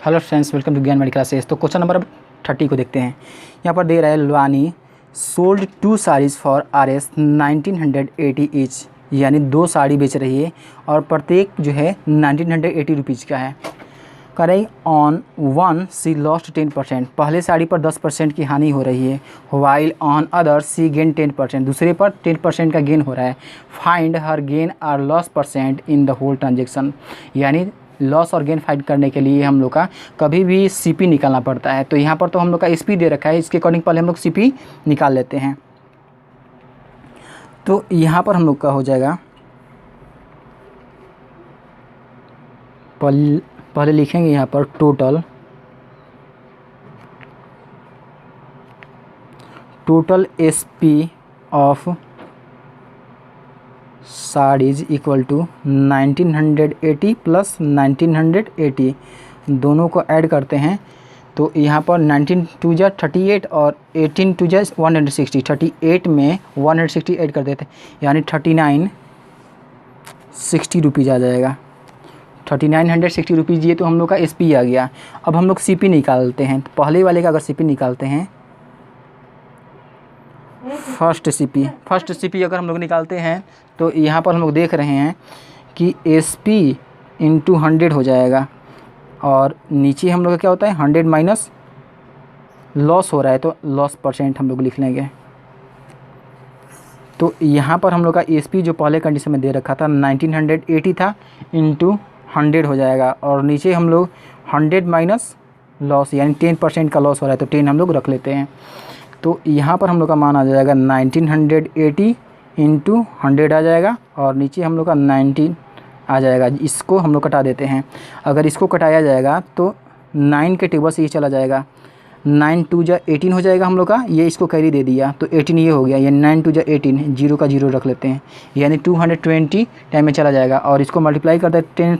Hello friends, welcome to ज्ञान medical classes. तो question number 30 को देखते हैं। यहाँ पर दे रहा है Lavani sold 2 saris for RS 1980 each, यानी 2 साड़ी बेच रही है और प्रत्येक जो है 1980 रुपीज़ का है। करें ऑन वन सी लॉस्ट 10%, पहले साड़ी पर 10% की हानि हो रही है। While on other she gain 10%, दूसरे पर 10% का गेन हो रहा है। फाइंड हर गेन और loss percent in the whole transaction, यानी लॉस और गेन फाइंड करने के लिए हम लोग का कभी भी CP निकालना पड़ता है। तो यहाँ पर तो हम लोग का SP दे रखा है, इसके अकॉर्डिंग पहले हम लोग CP निकाल लेते हैं। तो यहाँ पर हम लोग का हो जाएगा, पहले लिखेंगे यहाँ पर total SP of saris equal to 1980 plus 1980, दोनों को ऐड करते हैं। तो यहाँ पर 19 2 जा 38 और 18 2 जा 160, 38 में 160 ऐड कर देते हैं, यानी 3960 रुपीज़ आ जाएगा। 3960 रुपीज़, ये तो हम लोग का SP आ गया। अब हम लोग CP निकालते हैं। तो पहले वाले का अगर CP निकालते हैं, फर्स्ट CP अगर हम लोग निकालते हैं तो यहाँ पर हम लोग देख रहे हैं कि SP इंटू 100 हो जाएगा और नीचे हम लोग का क्या होता है 100 माइनस लॉस हो रहा है, तो लॉस परसेंट हम लोग लिख लेंगे। तो यहाँ पर हम लोग का SP जो पहले कंडीशन में दे रखा था 1980 था, इंटू 100 हो जाएगा और नीचे हम लोग 100 माइनस लॉस, यानी 10% का लॉस हो रहा है, तो 10 हम लोग रख लेते हैं। तो यहाँ पर हम लोग का मान आ जाएगा 1980 इंटू 100 आ जाएगा और नीचे हम लोग का 19 आ जाएगा। इसको हम लोग कटा देते हैं। अगर इसको कटाया जाएगा तो 9 के टेबल से ये चला जाएगा। 9 2 जा 18 हो जाएगा हम लोग का, ये इसको कैरी दे दिया तो 18 ये हो गया, ये 9 2 जा 18, 0 का 0 रख लेते हैं, यानी 220 टाइम में चला जाएगा। और इसको मल्टीप्लाई करते हैं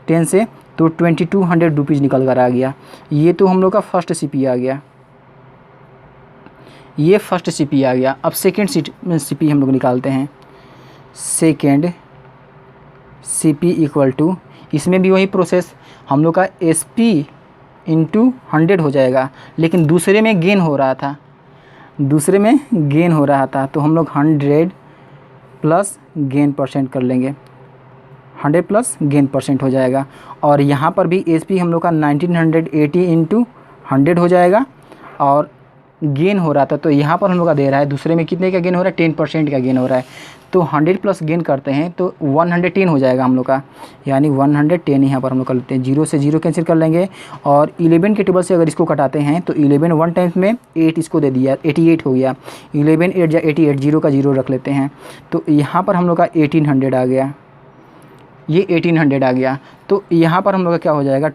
10 से, तो 2200 रुपीज़ निकल कर आ गया। ये तो हम लोग का फर्स्ट CP आ गया, ये फर्स्ट CP आ गया। अब सेकेंड CP हम लोग निकालते हैं। सेकेंड CP इक्वल टू, इसमें भी वही प्रोसेस, हम लोग का SP इंटू 100 हो जाएगा, लेकिन दूसरे में गेन हो रहा था, तो हम लोग 100 प्लस गेन परसेंट कर लेंगे, 100 प्लस गेन परसेंट हो जाएगा। और यहाँ पर भी SP हम लोग का 1980 इंटू 100 हो जाएगा और गेन हो रहा था, तो यहाँ पर हम लोग का दे रहा है दूसरे में कितने का गेन हो रहा है, 10% का गेन हो रहा है। तो 100 प्लस गेन करते हैं तो 110 हो जाएगा हम लोग का, यानी 110 यहाँ पर हम लोग कर लेते हैं। 0 से 0 कैंसिल कर लेंगे और 11 के टेबल से अगर इसको कटाते हैं तो 11 1 टाइम्स में 8 इसको दे दिया, 88 हो गया। 11 8 जा 88, 0 का 0 रख लेते हैं। तो यहाँ पर हम लोग का 1800 आ गया, ये 1800 आ गया। तो यहाँ पर हम लोग का क्या हो जाएगा,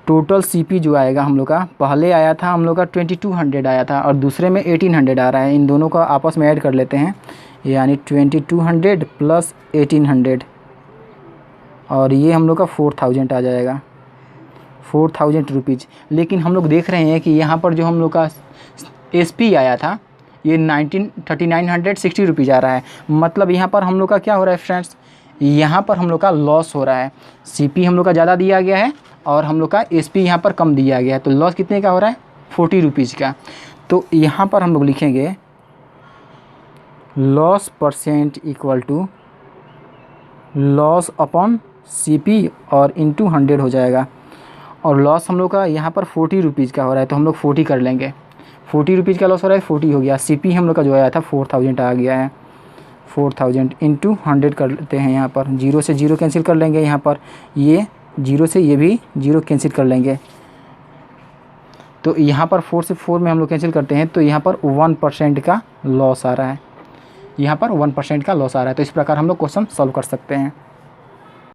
टोटल CP जो आएगा हम लोग का, पहले आया था हम लोग का 2200 आया था और दूसरे में 1800 आ रहा है। इन दोनों का आपस में ऐड कर लेते हैं, यानी 2200 प्लस 1800 और ये हम लोग का 4000 आ जाएगा, 4000 रुपीज़। लेकिन हम लोग देख रहे हैं कि यहाँ पर जो हम लोग का SP आया था ये 3960 रुपीज़ आ रहा है। मतलब यहाँ पर हम लोग का क्या हो रहा है फ्रेंड्स, यहाँ पर हम लोग का लॉस हो रहा है। CP हम लोग का ज़्यादा दिया गया है और हम लोग का SP यहाँ पर कम दिया गया है, तो लॉस कितने का हो रहा है, 40 रुपीज़ का। तो यहाँ पर हम लोग लिखेंगे loss percent equal to loss upon CP और इंटू 100 हो जाएगा। और लॉस हम लोग का यहाँ पर 40 रुपीज़ का हो रहा है, तो हम लोग 40 कर लेंगे। 40 रुपीज़ का लॉस हो रहा है, 40 हो गया। CP हम लोग का जो आया था 4000 आ गया है, 4000 इंटू 100 कर लेते हैं। यहाँ पर 0 से 0 कैंसिल कर लेंगे, यहाँ पर ये 0 से ये भी 0 कैंसिल कर लेंगे। तो यहाँ पर 4 से 4 में हम लोग कैंसिल करते हैं, तो यहाँ पर 1% का लॉस आ रहा है, यहाँ पर 1% का लॉस आ रहा है। तो इस प्रकार हम लोग क्वेश्चन सॉल्व कर सकते हैं।